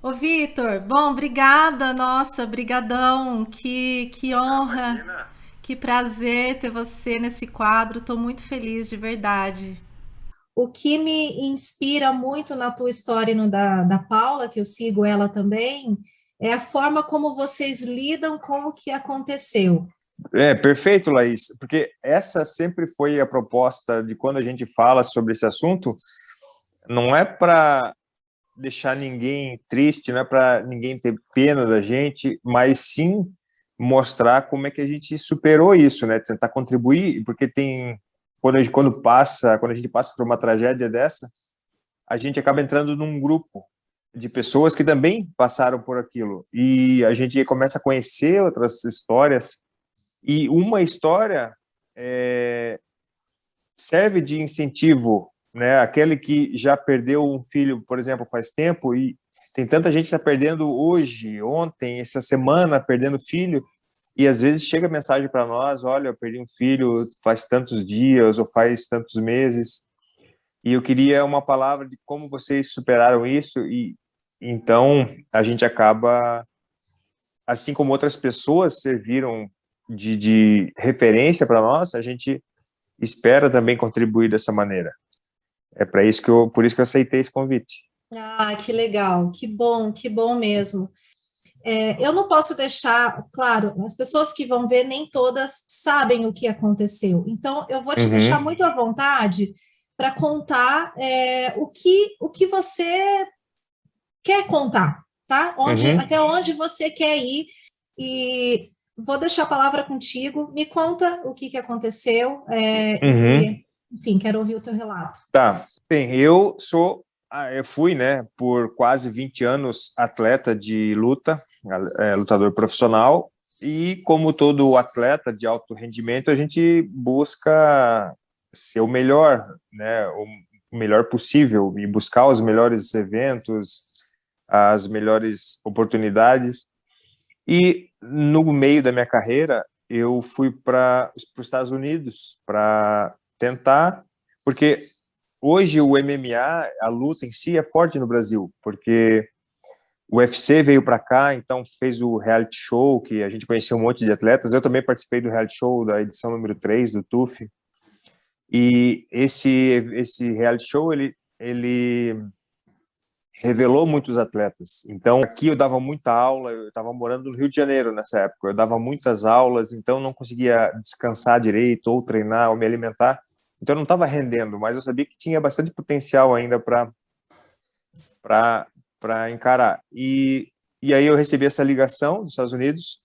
Ô, Vitor, bom, obrigada, nossa, brigadão, que Ah, honra, imagina. que prazer ter você nesse quadro, estou muito feliz, de verdade. O que me inspira muito na tua história e no da Paula, que eu sigo ela também, é a forma como vocês lidam com o que aconteceu. É, perfeito, Laís, porque essa sempre foi a proposta de quando a gente fala sobre esse assunto, não é para deixar ninguém triste, não é para ninguém ter pena da gente, mas sim mostrar como é que a gente superou isso, né? Tentar contribuir, porque tem quando a gente passa por uma tragédia dessa, a gente acaba entrando num grupo de pessoas que também passaram por aquilo e a gente começa a conhecer outras histórias. E uma história é, serve de incentivo, né? Aquele que já perdeu um filho, por exemplo, faz tempo, e tem tanta gente que está perdendo hoje, ontem, essa semana, perdendo filho, e às vezes chega mensagem para nós: olha, eu perdi um filho faz tantos dias ou faz tantos meses, e eu queria uma palavra de como vocês superaram isso, e então a gente acaba, assim como outras pessoas serviram de referência para nós, a gente espera também contribuir dessa maneira. É para isso que por isso que eu aceitei esse convite. Ah, que legal, que bom mesmo. Eu não posso deixar, claro, as pessoas que vão ver, nem todas sabem o que aconteceu. Então, eu vou te deixar Uhum, muito à vontade para contar o que você quer contar, tá? uhum. Até onde você quer ir. E vou deixar a palavra contigo. Me conta o que aconteceu, Uhum. enfim, quero ouvir o teu relato. Tá. Bem, eu fui, né, por quase 20 anos atleta de luta, lutador profissional, e como todo atleta de alto rendimento, a gente busca ser o melhor, né, o melhor possível e buscar os melhores eventos, as melhores oportunidades. E no meio da minha carreira, eu fui para os Estados Unidos para tentar, porque hoje o MMA, a luta em si, é forte no Brasil, porque o UFC veio para cá, então fez o reality show, que a gente conheceu um monte de atletas. Eu também participei do reality show da edição número 3 do TUF. E esse reality show, ele revelou muitos atletas. Então, aqui eu dava muita aula, eu estava morando no Rio de Janeiro nessa época, eu dava muitas aulas, então não conseguia descansar direito, ou treinar, ou me alimentar. Então, eu não estava rendendo, mas eu sabia que tinha bastante potencial ainda para encarar. E aí eu recebi essa ligação dos Estados Unidos,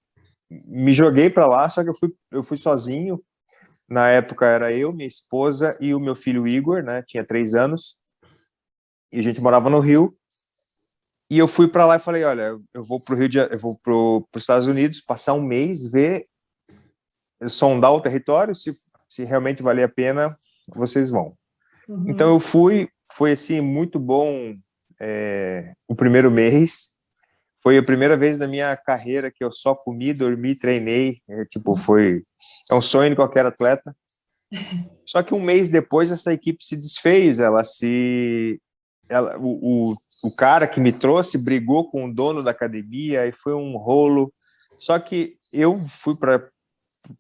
me joguei para lá, só que eu fui sozinho. Na época era eu, minha esposa e o meu filho Igor, né? Tinha 3 anos, e a gente morava no Rio. E eu fui para lá e falei, olha, eu vou para o Rio de, eu vou para os Estados Unidos passar um mês, ver, sondar o território, se realmente valer a pena, vocês vão. Então Uhum. eu fui, foi assim muito bom. O primeiro mês foi a primeira vez na minha carreira que eu só comi, dormi, treinei. Tipo, é um sonho de qualquer atleta. Só que um mês depois essa equipe se desfez, o cara que me trouxe brigou com o dono da academia e foi um rolo. Só que eu fui para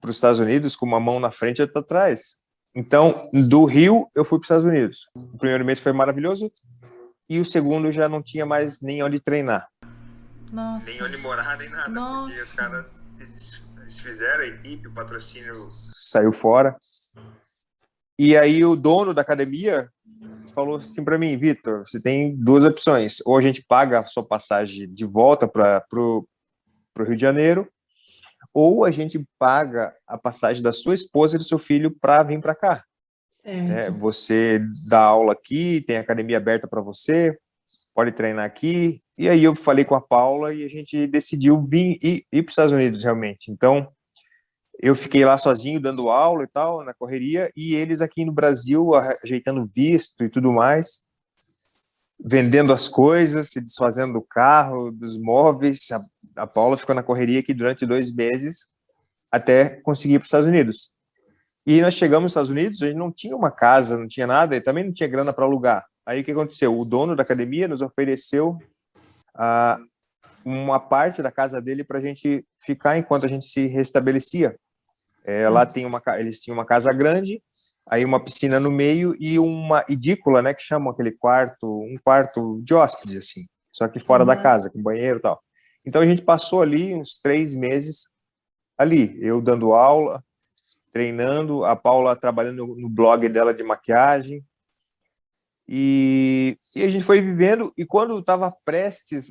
os Estados Unidos com uma mão na frente e outra atrás. Então, do Rio, eu fui para os Estados Unidos. O primeiro mês foi maravilhoso e o segundo já não tinha mais nem onde treinar. Nem Nossa, onde morar, nem nada, porque os nossa. caras se desfizeram, a equipe, o patrocínio saiu fora. E aí o dono da academia falou assim para mim, Vitor, você tem duas opções. Ou a gente paga a sua passagem de volta para o Rio de Janeiro, ou a gente paga a passagem da sua esposa e do seu filho para vir para cá. Né? Certo. Você dá aula aqui, tem academia aberta para você, pode treinar aqui. E aí eu falei com a Paula e a gente decidiu vir e ir para os Estados Unidos realmente. Então eu fiquei lá sozinho dando aula e tal, na correria, e eles aqui no Brasil ajeitando visto e tudo mais, vendendo as coisas, se desfazendo do carro, dos móveis. A Paula ficou na correria aqui durante 2 meses até conseguir ir para os Estados Unidos. E nós chegamos nos Estados Unidos, a gente não tinha uma casa, não tinha nada, e também não tinha grana para alugar. Aí o que aconteceu? O dono da academia nos ofereceu a uma parte da casa dele para a gente ficar enquanto a gente se restabelecia. Lá eles tinham uma casa grande, aí uma piscina no meio e uma edícula, né, que chamam aquele quarto, um quarto de hóspede, assim, só que fora da Uhum. casa, com banheiro e tal. Então a gente passou ali uns 3 meses ali, eu dando aula, treinando, a Paula trabalhando no blog dela de maquiagem, e a gente foi vivendo, e quando estava prestes,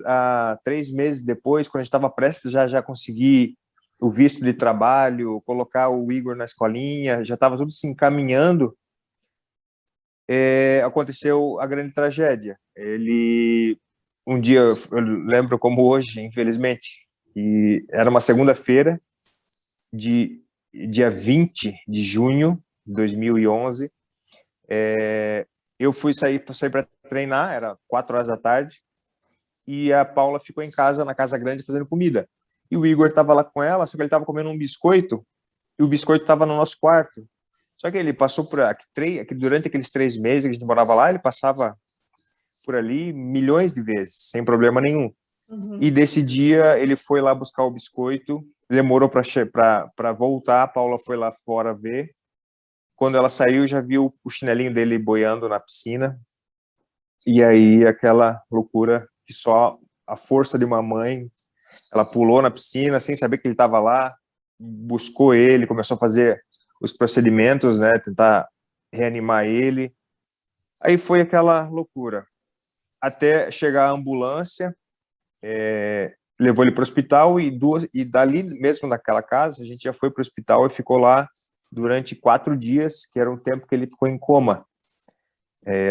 3 meses depois, quando a gente estava prestes já conseguir o visto de trabalho, colocar o Igor na escolinha, já estava tudo se encaminhando, aconteceu a grande tragédia. Um dia, eu lembro como hoje, infelizmente, e era uma segunda-feira, de dia 20 de junho de 2011, eu fui sair para treinar, era 4 horas da tarde, e a Paula ficou em casa, na casa grande, fazendo comida. E o Igor estava lá com ela, só que ele estava comendo um biscoito, e o biscoito estava no nosso quarto. Só que ele passou durante aqueles 3 meses que a gente morava lá, ele passava por ali milhões de vezes, sem problema nenhum. E Uhum. desse dia, ele foi lá buscar o biscoito, demorou para voltar, a Paula foi lá fora ver. Quando ela saiu, já viu o chinelinho dele boiando na piscina. E aí, aquela loucura que só a força de uma mãe, ela pulou na piscina sem saber que ele estava lá, buscou ele, começou a fazer os procedimentos, né, tentar reanimar ele. Aí foi aquela loucura. Até chegar a ambulância, levou ele para o hospital e dali mesmo naquela casa, a gente já foi para o hospital e ficou lá durante 4 dias, que era o tempo que ele ficou em coma,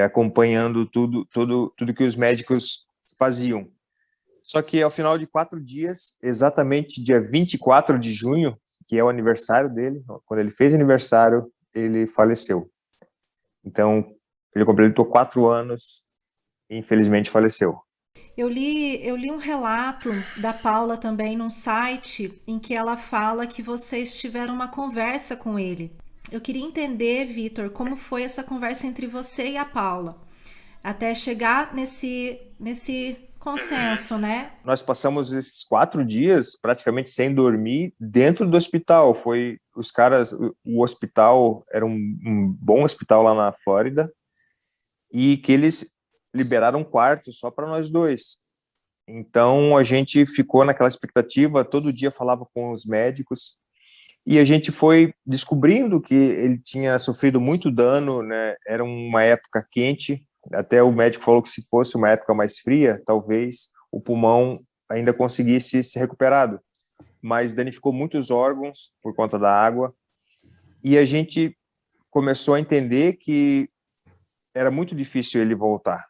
acompanhando tudo que os médicos faziam. Só que ao final de 4 dias, exatamente dia 24 de junho, que é o aniversário dele, quando ele fez aniversário, ele faleceu. Então, ele completou 4 anos e infelizmente faleceu. Eu li um relato da Paula também num site em que ela fala que vocês tiveram uma conversa com ele. Eu queria entender, Vitor, como foi essa conversa entre você e a Paula, até chegar nesse consenso, né? Nós passamos esses 4 dias praticamente sem dormir dentro do hospital. Foi os caras, o hospital era um bom hospital lá na Flórida e que eles liberaram um quarto só para nós dois. Então a gente ficou naquela expectativa, todo dia falava com os médicos e a gente foi descobrindo que ele tinha sofrido muito dano, né? Era uma época quente, até o médico falou que se fosse uma época mais fria, talvez o pulmão ainda conseguisse se recuperado, mas danificou muitos órgãos por conta da água. E a gente começou a entender que era muito difícil ele voltar.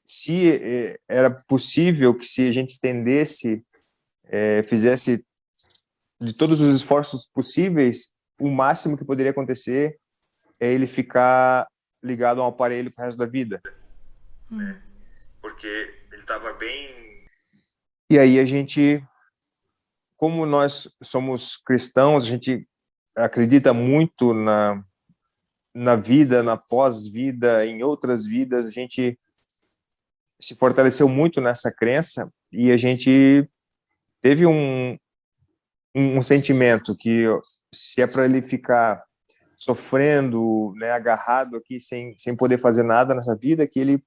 Se era possível que se a gente estendesse, fizesse de todos os esforços possíveis, o máximo que poderia acontecer é ele ficar ligado a um aparelho pro resto da vida. Porque ele estava bem. E aí a gente, como nós somos cristãos, a gente acredita muito na vida, na pós-vida, em outras vidas, a gente se fortaleceu muito nessa crença e a gente teve um sentimento que se é para ele ficar sofrendo, né, agarrado aqui sem poder fazer nada nessa vida, que ele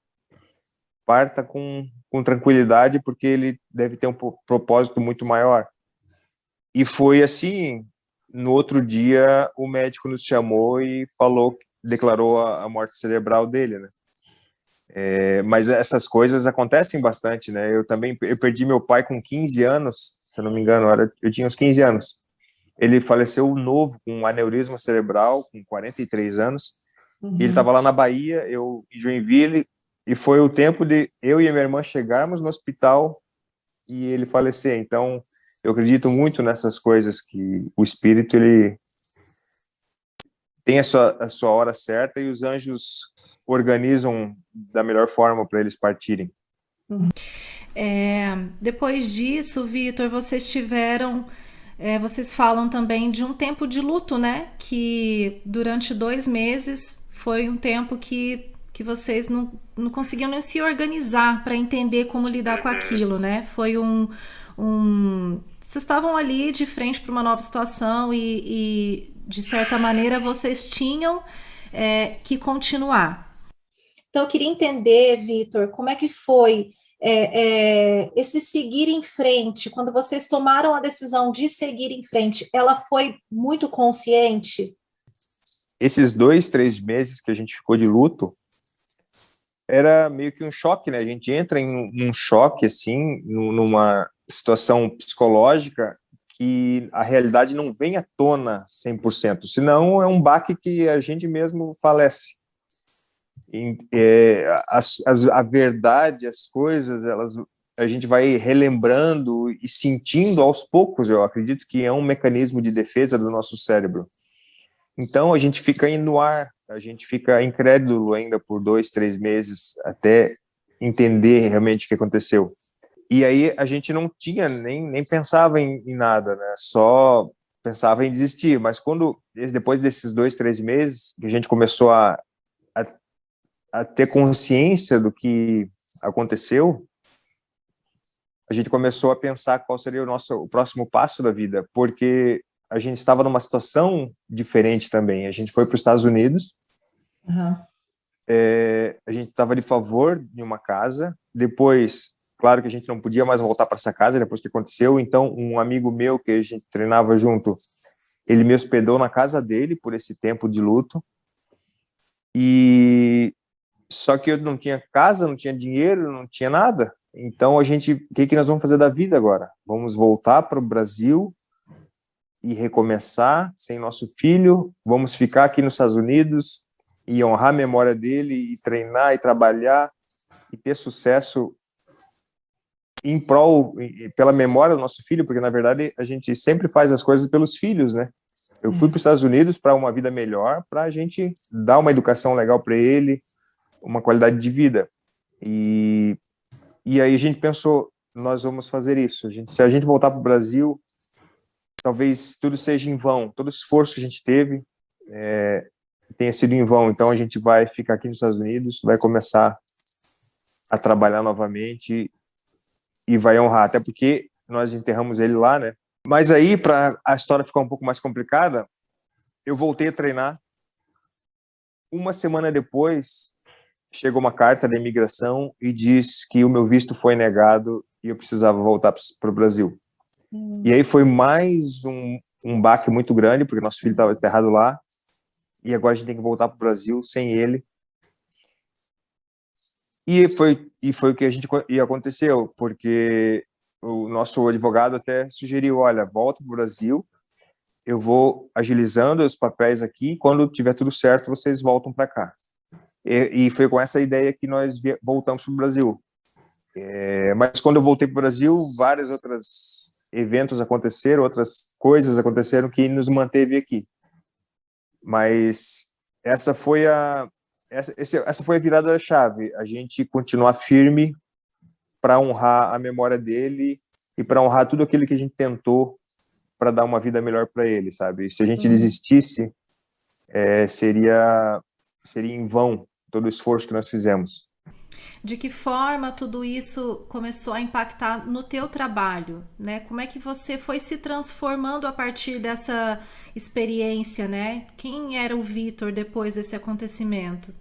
parta com tranquilidade, porque ele deve ter um propósito muito maior. E foi assim, no outro dia o médico nos chamou e declarou a morte cerebral dele, né? Mas essas coisas acontecem bastante, né? Eu perdi meu pai com 15 anos, se eu não me engano, eu tinha uns 15 anos. Ele faleceu novo, com um aneurisma cerebral, com 43 anos. E ele Uhum. estava lá na Bahia, eu em Joinville, e foi o tempo de eu e a minha irmã chegarmos no hospital e ele falecer. Então, eu acredito muito nessas coisas, que o espírito, ele tem a sua hora certa e os anjos organizam da melhor forma para eles partirem. Depois disso, Vitor, vocês falam também de um tempo de luto, né? Que durante 2 meses foi um tempo que que vocês não conseguiam nem se organizar para entender como lidar com aquilo, né? Foi vocês estavam ali de frente para uma nova situação e, de certa maneira, vocês tinham que continuar. Então, eu queria entender, Vitor, como é que foi esse seguir em frente, quando vocês tomaram a decisão de seguir em frente, ela foi muito consciente? Esses 2, 3 meses que a gente ficou de luto, era meio que um choque, né? A gente entra em um choque, assim, numa situação psicológica que a realidade não vem à tona 100%, senão é um baque que a gente mesmo falece. A verdade, as coisas, a gente vai relembrando e sentindo aos poucos. Eu acredito que é um mecanismo de defesa do nosso cérebro. Então a gente fica aí no ar, a gente fica incrédulo ainda por 2, 3 meses até entender realmente o que aconteceu. E aí a gente não tinha nem pensava em nada, né? Só pensava em desistir. Mas depois desses 2, 3 meses que a gente começou a ter consciência do que aconteceu, a gente começou a pensar qual seria o próximo passo da vida, porque a gente estava numa situação diferente também. A gente foi para os Estados Unidos, Uhum. A gente estava de favor de uma casa, depois, claro que a gente não podia mais voltar para essa casa depois que aconteceu, então um amigo meu que a gente treinava junto, ele me hospedou na casa dele por esse tempo de luto, e só que eu não tinha casa, não tinha dinheiro, não tinha nada. Então o que nós vamos fazer da vida agora? Vamos voltar para o Brasil e recomeçar sem nosso filho? Vamos ficar aqui nos Estados Unidos e honrar a memória dele e treinar e trabalhar e ter sucesso em prol, pela memória do nosso filho? Porque na verdade a gente sempre faz as coisas pelos filhos, né? Eu fui para os Estados Unidos para uma vida melhor, para a gente dar uma educação legal para ele, uma qualidade de vida. E aí a gente pensou, nós vamos fazer isso. Se a gente voltar para o Brasil, talvez tudo seja em vão. Todo o esforço que a gente teve tenha sido em vão. Então a gente vai ficar aqui nos Estados Unidos, vai começar a trabalhar novamente e vai honrar. Até porque nós enterramos ele lá, né? Mas aí, para a história ficar um pouco mais complicada, eu voltei a treinar. Uma semana depois, chegou uma carta da imigração e diz que o meu visto foi negado e eu precisava voltar para o Brasil. E aí foi mais um baque muito grande, porque nosso filho estava enterrado lá, e agora a gente tem que voltar para o Brasil sem ele. E foi o que aconteceu, porque o nosso advogado até sugeriu, olha, volta para o Brasil, eu vou agilizando os papéis aqui, quando tiver tudo certo, vocês voltam para cá. E foi com essa ideia que nós voltamos para o Brasil. Mas quando eu voltei para o Brasil, vários outros eventos aconteceram, outras coisas aconteceram que nos manteve aqui. Mas essa foi a virada da chave. A gente continuar firme para honrar a memória dele e para honrar tudo aquilo que a gente tentou para dar uma vida melhor para ele, sabe? Se a gente desistisse, seria em vão todo o esforço que nós fizemos. De que forma tudo isso começou a impactar no teu trabalho, né? Como é que você foi se transformando a partir dessa experiência, né? Quem era o Vitor depois desse acontecimento?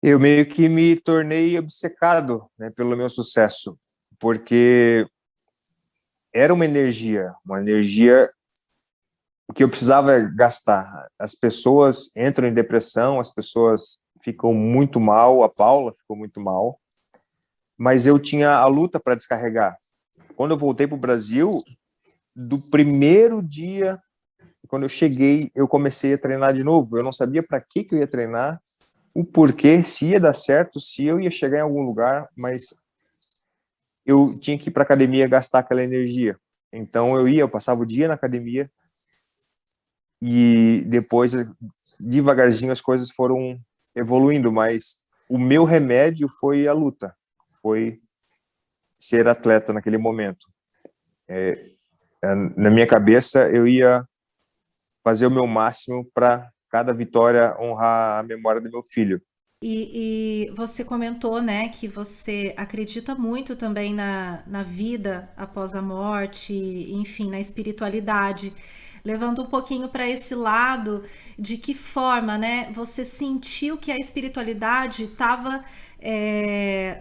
Eu meio que me tornei obcecado, né, pelo meu sucesso, porque era uma energia que eu precisava gastar. As pessoas entram em depressão, as pessoas ficam muito mal, a Paula ficou muito mal, mas eu tinha a luta para descarregar. Quando eu voltei para o Brasil, do primeiro dia, quando eu cheguei, eu comecei a treinar de novo. Eu não sabia para que eu ia treinar, o porquê, se ia dar certo, se eu ia chegar em algum lugar, mas eu tinha que ir para a academia gastar aquela energia. Então eu passava o dia na academia e depois, devagarzinho, as coisas foram evoluindo, mas o meu remédio foi a luta, foi ser atleta naquele momento. Na minha cabeça, eu ia fazer o meu máximo para cada vitória honrar a memória do meu filho. E você comentou, né, que você acredita muito também na vida após a morte, enfim, na espiritualidade. Levando um pouquinho para esse lado, de que forma, né, você sentiu que a espiritualidade estava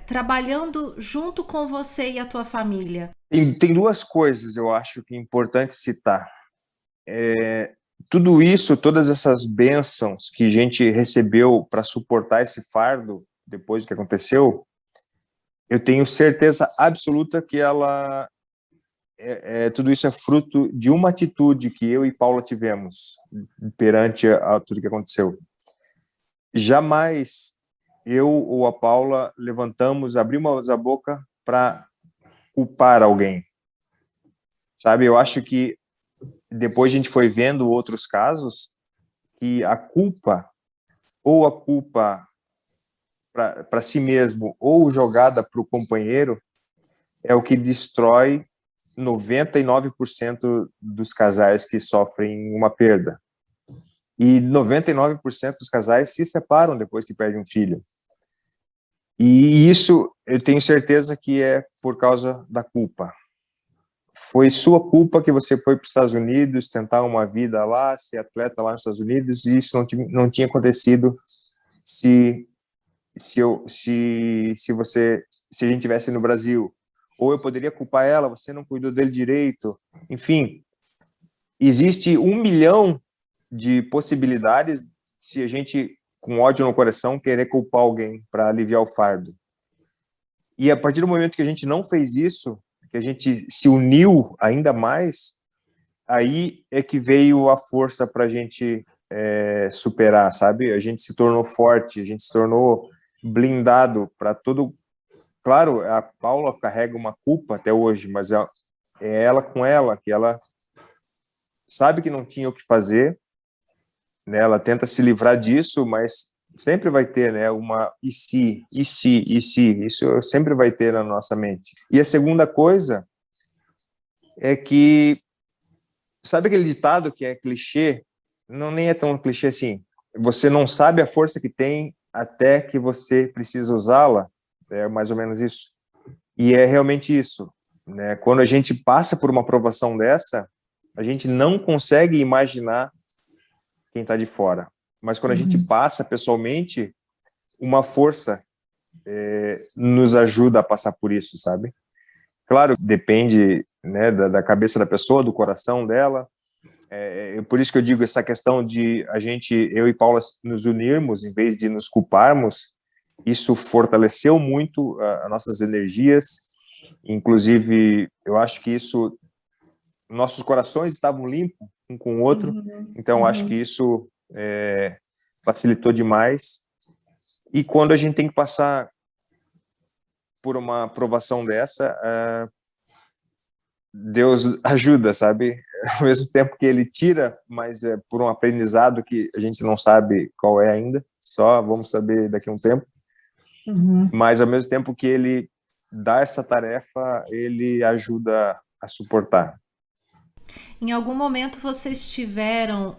trabalhando junto com você e a tua família? Tem duas coisas, eu acho que é importante citar. Tudo isso, todas essas bênçãos que a gente recebeu para suportar esse fardo depois do que aconteceu, eu tenho certeza absoluta que tudo isso é fruto de uma atitude que eu e Paula tivemos perante a tudo que aconteceu. Jamais eu ou a Paula levantamos, abrimos a boca para culpar alguém, sabe? Eu acho que depois a gente foi vendo outros casos que a culpa, ou a culpa para si mesmo, ou jogada para o companheiro, é o que destrói 99% dos casais que sofrem uma perda. E 99% dos casais se separam depois que perdem um filho. E isso eu tenho certeza que é por causa da culpa. Foi sua culpa que você foi para os Estados Unidos, tentar uma vida lá, ser atleta lá nos Estados Unidos, e isso não tinha acontecido se se a gente tivesse no Brasil. Ou eu poderia culpar ela, você não cuidou dele direito. Enfim, existe 1 milhão de possibilidades se a gente, com ódio no coração, querer culpar alguém para aliviar o fardo. E a partir do momento que a gente não fez isso, que a gente se uniu ainda mais, aí é que veio a força para a gente superar, sabe? A gente se tornou forte, a gente se tornou blindado para todo. Claro, a Paula carrega uma culpa até hoje, mas é ela com ela, que ela sabe que não tinha o que fazer, né? Ela tenta se livrar disso, mas sempre vai ter, né, uma e se, e se, e se, isso sempre vai ter na nossa mente. E a segunda coisa é que, sabe aquele ditado que é clichê? Não, nem é tão clichê assim. Você não sabe a força que tem até que você precisa usá-la. É mais ou menos isso. E é realmente isso, né? Quando a gente passa por uma provação dessa, a gente não consegue imaginar quem está de fora. Mas quando a gente Uhum. passa pessoalmente, uma força nos ajuda a passar por isso, sabe? Claro, depende, né, da cabeça da pessoa, do coração dela. Por isso que eu digo essa questão de a gente, eu e Paula, nos unirmos em vez de nos culparmos. Isso fortaleceu muito as nossas energias. Inclusive, eu acho que isso, nossos corações estavam limpos um com o outro. Uhum. Então, acho que Uhum. isso facilitou demais. E quando a gente tem que passar por uma aprovação dessa, Deus ajuda, sabe? Ao mesmo tempo que ele tira, mas é por um aprendizado que a gente não sabe qual é ainda, só vamos saber daqui a um tempo. Uhum. Mas ao mesmo tempo que ele dá essa tarefa, ele ajuda a suportar. Em algum momento vocês tiveram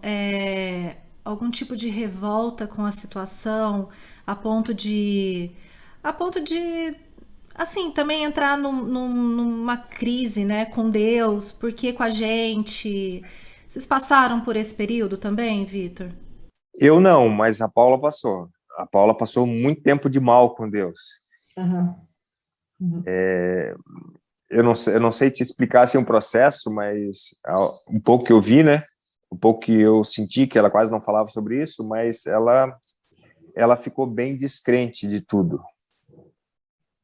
algum tipo de revolta com a situação, a ponto de, a ponto de, assim, também entrar numa crise, né, com Deus, por que com a gente? Vocês passaram por esse período também, Vitor? Eu não, mas a Paula passou. A Paula passou muito tempo de mal com Deus. Aham. Uhum. Eu não sei te explicar assim um processo, mas um pouco que eu vi, né? Um pouco que eu senti que ela quase não falava sobre isso, mas ela ficou bem descrente de tudo.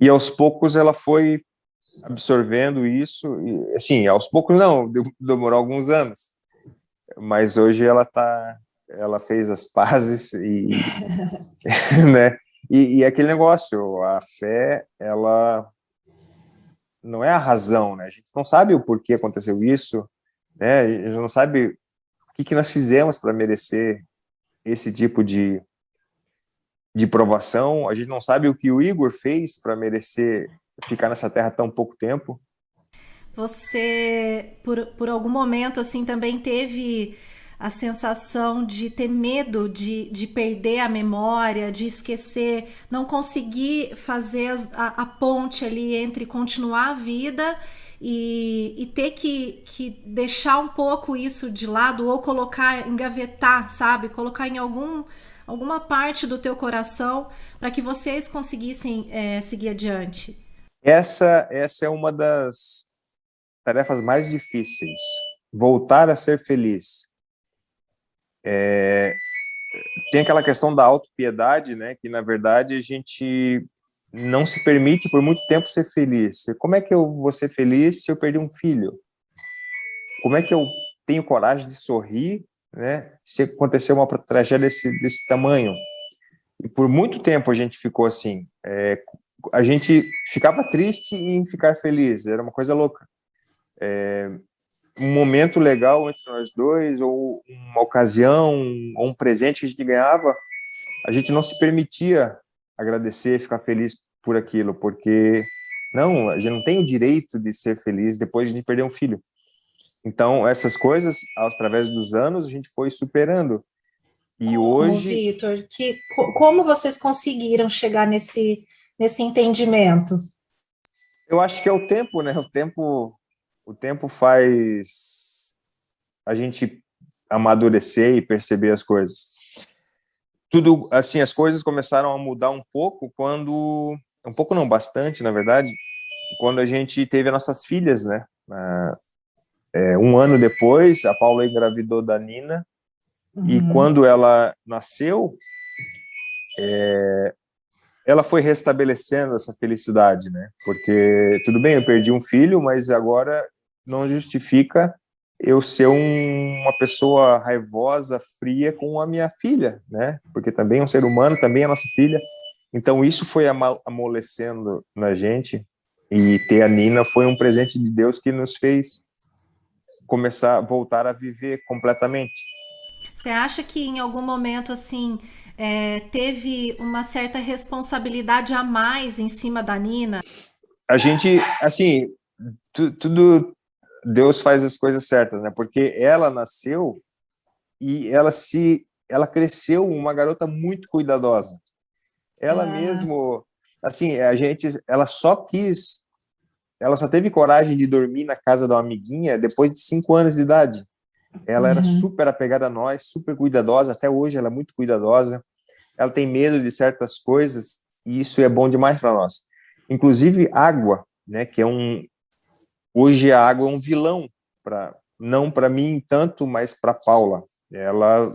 E aos poucos ela foi absorvendo isso, e assim, aos poucos não, demorou alguns anos, mas hoje ela fez as pazes e, né? E aquele negócio, a fé, ela não é a razão, né? A gente não sabe o porquê aconteceu isso, né? A gente não sabe o que nós fizemos para merecer esse tipo de provação. A gente não sabe o que o Igor fez para merecer ficar nessa terra tão pouco tempo. Você, por algum momento, assim, também teve. a sensação de ter medo de perder a memória, de esquecer, não conseguir fazer a ponte ali entre continuar a vida e ter que deixar um pouco isso de lado ou colocar, engavetar, sabe? Colocar em alguma parte do teu coração para que vocês conseguissem seguir adiante. Essa é uma das tarefas mais difíceis. Voltar a ser feliz. Tem aquela questão da autopiedade, né? Que na verdade a gente não se permite por muito tempo ser feliz. Como é que eu vou ser feliz se eu perder um filho? Como é que eu tenho coragem de sorrir, né? Se acontecer uma tragédia desse tamanho? E por muito tempo a gente ficou assim. A gente ficava triste em ficar feliz. Era uma coisa louca. Um momento legal entre nós dois, ou uma ocasião, ou um presente que a gente ganhava, a gente não se permitia agradecer, ficar feliz por aquilo, porque não, a gente não tem o direito de ser feliz depois de perder um filho. Então, essas coisas, através dos anos, a gente foi superando. E Como, hoje, Vitor, como vocês conseguiram chegar nesse entendimento? eu acho que é o tempo, né? O tempo faz a gente amadurecer e perceber as coisas. Tudo, assim, as coisas começaram a mudar um pouco um pouco não, bastante, na verdade, quando a gente teve as nossas filhas, né? Um ano depois, a Paula engravidou da Nina, e Uhum. quando ela nasceu, ela foi restabelecendo essa felicidade, né? Porque, tudo bem, eu perdi um filho, mas agora não justifica eu ser uma pessoa raivosa, fria com a minha filha, né? Porque também é um ser humano, também é nossa filha. Então, isso foi amolecendo na gente, e ter a Nina foi um presente de Deus que nos fez começar a voltar a viver completamente. Você acha que em algum momento assim teve uma certa responsabilidade a mais em cima da Nina? A gente, assim, tudo Deus faz as coisas certas, né? Porque ela nasceu e ela cresceu uma garota muito cuidadosa. Ela Ah, mesmo, assim, ela só teve coragem de dormir na casa de uma amiguinha depois de 5 anos de idade. Ela era uhum. super apegada a nós, super cuidadosa, até hoje ela é muito cuidadosa. Ela tem medo de certas coisas e isso é bom demais para nós. Inclusive água, né, que hoje a água é um vilão para não para mim tanto, mas para Paula. Ela,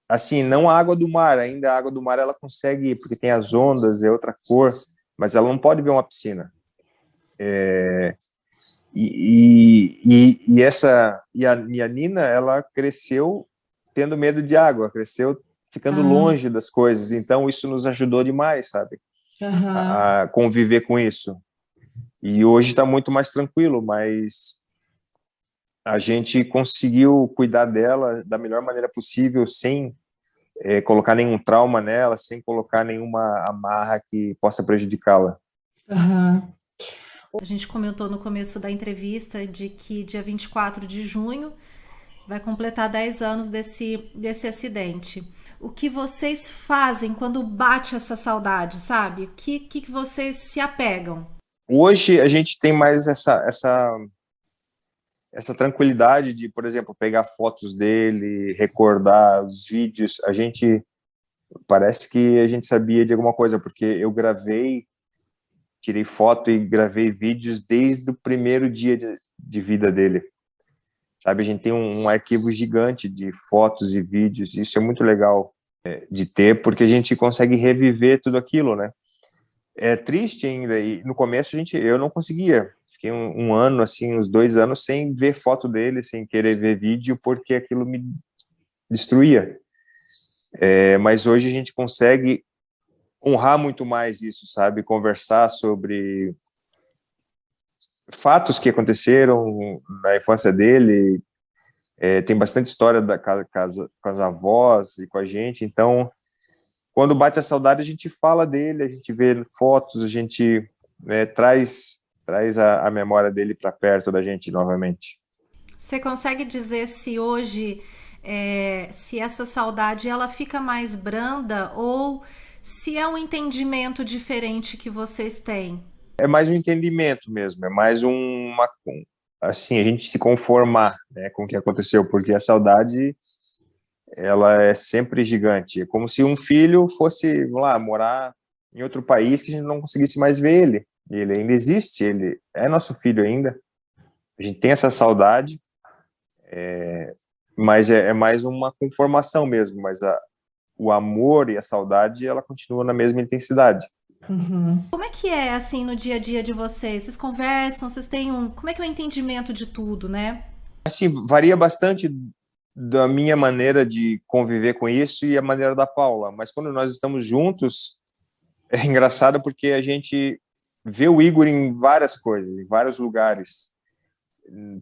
assim, não a água do mar, ainda a água do mar ela consegue, porque tem as ondas, é outra cor, mas ela não pode ver uma piscina. E a Nina, ela cresceu tendo medo de água, cresceu ficando Ah, longe das coisas, então isso nos ajudou demais, sabe, aham. a conviver com isso. E hoje está muito mais tranquilo, mas a gente conseguiu cuidar dela da melhor maneira possível, sem colocar nenhum trauma nela, sem colocar nenhuma amarra que possa prejudicá-la. Aham. A gente comentou no começo da entrevista de que dia 24 de junho vai completar 10 anos desse acidente. O que vocês fazem quando bate essa saudade, sabe? O que vocês se apegam? Hoje a gente tem mais essa tranquilidade de, por exemplo, pegar fotos dele, recordar os vídeos. A gente parece que a gente sabia de alguma coisa, porque eu tirei foto e gravei vídeos desde o primeiro dia de vida dele. Sabe, a gente tem um arquivo gigante de fotos e vídeos. Isso é muito legal de ter, porque a gente consegue reviver tudo aquilo, né? É triste ainda, e no começo eu não conseguia. Fiquei um ano, assim, uns 2 anos sem ver foto dele, sem querer ver vídeo, porque aquilo me destruía. Mas hoje a gente consegue honrar muito mais isso, sabe? Conversar sobre fatos que aconteceram na infância dele. Tem bastante história com as avós e com a gente, então quando bate a saudade a gente fala dele, a gente vê fotos, a gente traz a memória dele para perto da gente novamente. Você consegue dizer se hoje se essa saudade ela fica mais branda ou se é um entendimento diferente que vocês têm. É mais um entendimento mesmo, é mais assim, a gente se conformar, né, com o que aconteceu, porque a saudade, ela é sempre gigante. É como se um filho fosse, vamos lá, morar em outro país que a gente não conseguisse mais ver ele. Ele ainda existe, ele é nosso filho ainda. A gente tem essa saudade, mas é mais uma conformação mesmo, mas o amor e a saudade, ela continua na mesma intensidade. Uhum. Como é que é assim no dia a dia de vocês? Vocês conversam, vocês têm um. Como é que é o entendimento de tudo, né? Assim, varia bastante da minha maneira de conviver com isso e a maneira da Paula, mas quando nós estamos juntos, é engraçado porque a gente vê o Igor em várias coisas, em vários lugares.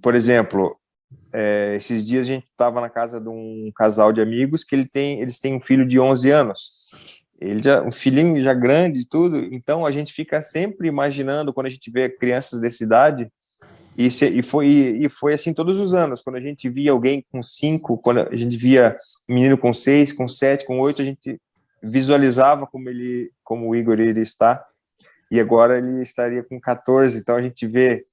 Por exemplo, esses dias a gente estava na casa de um casal de amigos que eles têm um filho de 11 anos. Ele já, um filhinho já grande e tudo, então a gente fica sempre imaginando quando a gente vê crianças dessa idade, e foi assim todos os anos. Quando a gente via alguém com 5, quando a gente via um menino com 6, com 7, com 8, a gente visualizava como o Igor iria estar, e agora ele estaria com 14, então a gente vê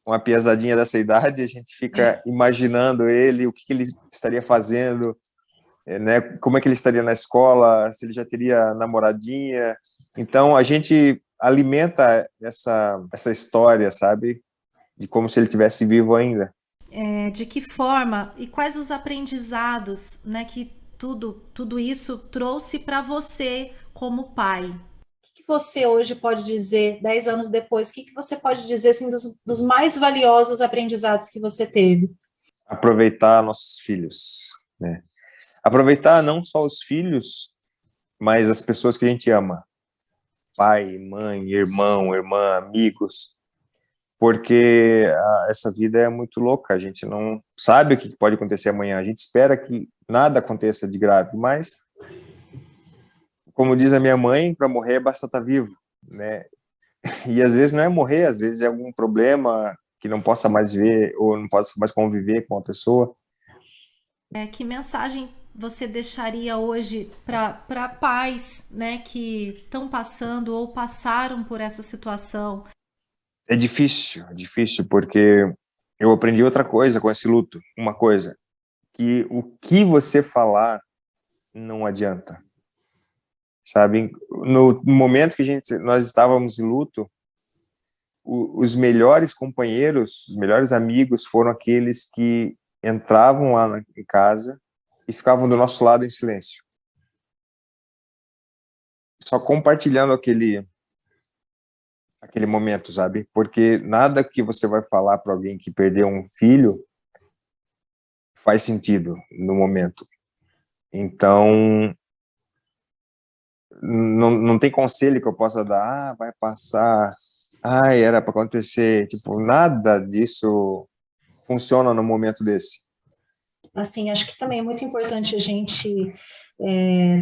uma piazadinha dessa idade, a gente fica imaginando ele, o que ele estaria fazendo, né? Como é que ele estaria na escola, se ele já teria namoradinha. Então a gente alimenta essa história, sabe? De como se ele tivesse vivo ainda. De que forma e quais os aprendizados, né, que tudo isso trouxe para você como pai? Que você hoje pode dizer, 10 anos depois, o que, que você pode dizer assim, dos mais valiosos aprendizados que você teve? Aproveitar nossos filhos, né? Aproveitar não só os filhos, mas as pessoas que a gente ama. Pai, mãe, irmão, irmã, amigos. Porque essa vida é muito louca, a gente não sabe o que pode acontecer amanhã, a gente espera que nada aconteça de grave, mas, como diz a minha mãe, para morrer basta estar vivo, né? E às vezes não é morrer, às vezes é algum problema que não possa mais ver ou não possa mais conviver com a pessoa. Que mensagem você deixaria hoje para pais, né, que estão passando ou passaram por essa situação? É difícil, porque eu aprendi outra coisa com esse luto, uma coisa, que o que você falar não adianta, sabe? No momento que nós estávamos em luto, os melhores companheiros, os melhores amigos foram aqueles que entravam lá em casa e ficavam do nosso lado em silêncio, só compartilhando aquele momento, sabe? Porque nada que você vai falar para alguém que perdeu um filho faz sentido no momento. Então, não tem conselho que eu possa dar, vai passar, era para acontecer, tipo, nada disso funciona no momento desse. Assim, acho que também é muito importante a gente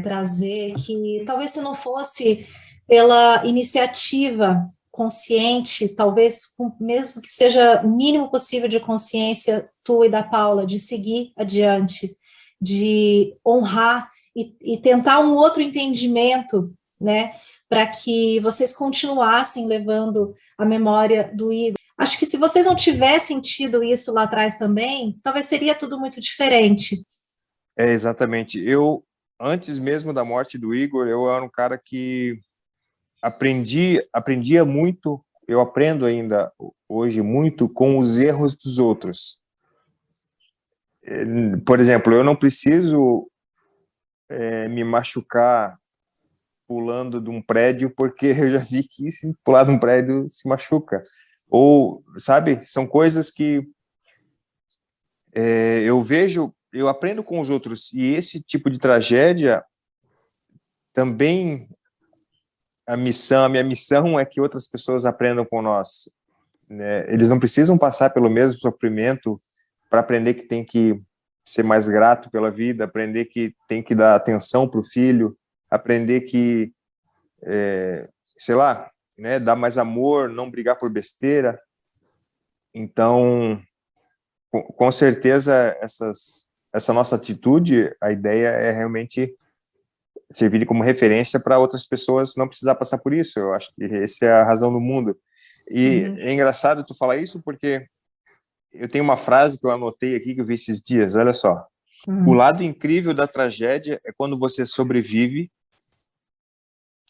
trazer que talvez se não fosse pela iniciativa consciente, talvez mesmo que seja o mínimo possível de consciência tua e da Paula, de seguir adiante, de honrar e tentar um outro entendimento, né, para que vocês continuassem levando a memória do Igor. Acho que se vocês não tivessem tido isso lá atrás também, talvez seria tudo muito diferente. É, exatamente. Antes mesmo da morte do Igor, eu era um cara que aprendia muito, eu aprendo ainda hoje muito com os erros dos outros. Por exemplo, eu não preciso me machucar pulando de um prédio, porque eu já vi que se pular de um prédio se machuca. Ou, sabe, são coisas que eu vejo, eu aprendo com os outros, e esse tipo de tragédia também, a minha missão é que outras pessoas aprendam com nós, né? Eles não precisam passar pelo mesmo sofrimento para aprender que tem que ser mais grato pela vida, aprender que tem que dar atenção para o filho, aprender que, sei lá, né, dar mais amor, não brigar por besteira. Então, com certeza, essa nossa atitude, a ideia é realmente servir como referência para outras pessoas não precisar passar por isso. Eu acho que essa é a razão do mundo. E é engraçado tu falar isso porque eu tenho uma frase que eu anotei aqui que eu vi esses dias, olha só. O lado incrível da tragédia é quando você sobrevive,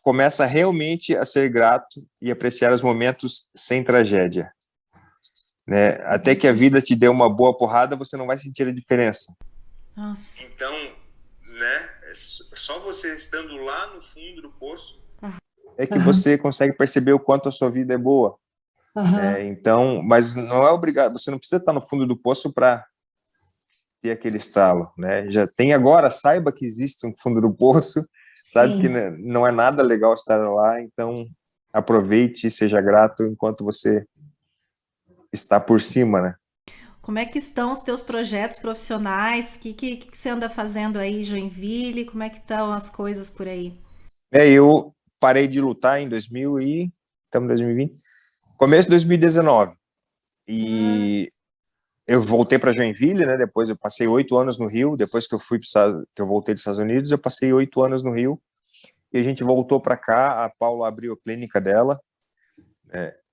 começa realmente a ser grato e apreciar os momentos sem tragédia. Né? Até que a vida te dê uma boa porrada, você não vai sentir a diferença. Nossa. Então, né, só você estando lá no fundo do poço é que você consegue perceber o quanto a sua vida é boa. Então, mas não é obrigado, você não precisa estar no fundo do poço para ter aquele estalo, né? Já tem agora, saiba que existe um fundo do poço, sabe que não é nada legal estar lá, então aproveite e seja grato enquanto você está por cima, né? Como é que estão os teus projetos profissionais? O que você anda fazendo aí, Joinville? Como é que estão as coisas por aí? Eu parei de lutar em 2000 e estamos em 2020, começo de 2019, e eu voltei para Joinville, né? Depois eu passei 8 anos no Rio. Depois que eu voltei dos Estados Unidos, eu passei 8 anos no Rio. E a gente voltou para cá. A Paula abriu a clínica dela.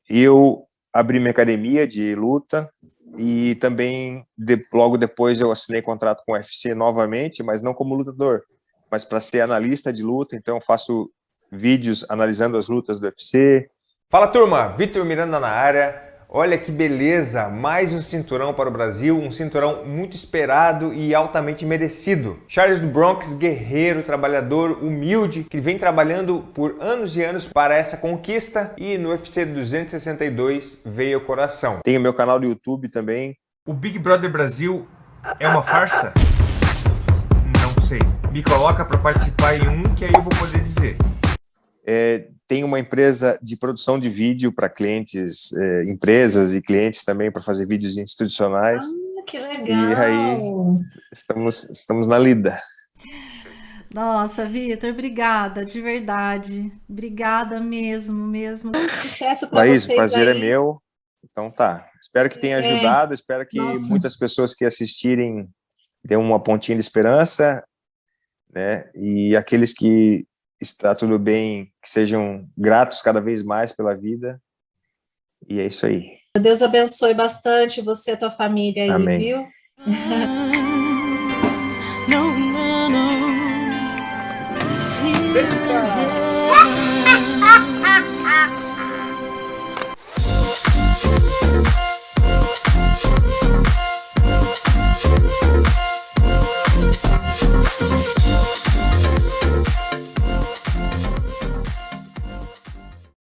Eu abri minha academia de luta e também logo depois eu assinei contrato com o UFC novamente, mas não como lutador, mas para ser analista de luta. Então eu faço vídeos analisando as lutas do UFC. Fala turma, Vitor Miranda na área. Olha que beleza, mais um cinturão para o Brasil, um cinturão muito esperado e altamente merecido. Charles do Bronx, guerreiro, trabalhador, humilde, que vem trabalhando por anos e anos para essa conquista e no UFC 262 veio ao coração. Tem o meu canal do YouTube também. O Big Brother Brasil é uma farsa? Não sei. Me coloca para participar em um que aí eu vou poder dizer. Tem uma empresa de produção de vídeo para clientes, empresas e clientes também para fazer vídeos institucionais. Que legal! E aí estamos na lida. Nossa, Vitor, obrigada, de verdade. Obrigada mesmo. Sucesso para vocês. Laís, o prazer aí. é meu. Então tá. Espero que tenha ajudado, espero que muitas pessoas que assistirem dêem uma pontinha de esperança, né? E aqueles que está tudo bem, que sejam gratos cada vez mais pela vida. E é isso aí. Deus abençoe bastante você e a tua família aí, Amém. Viu? Esse cara...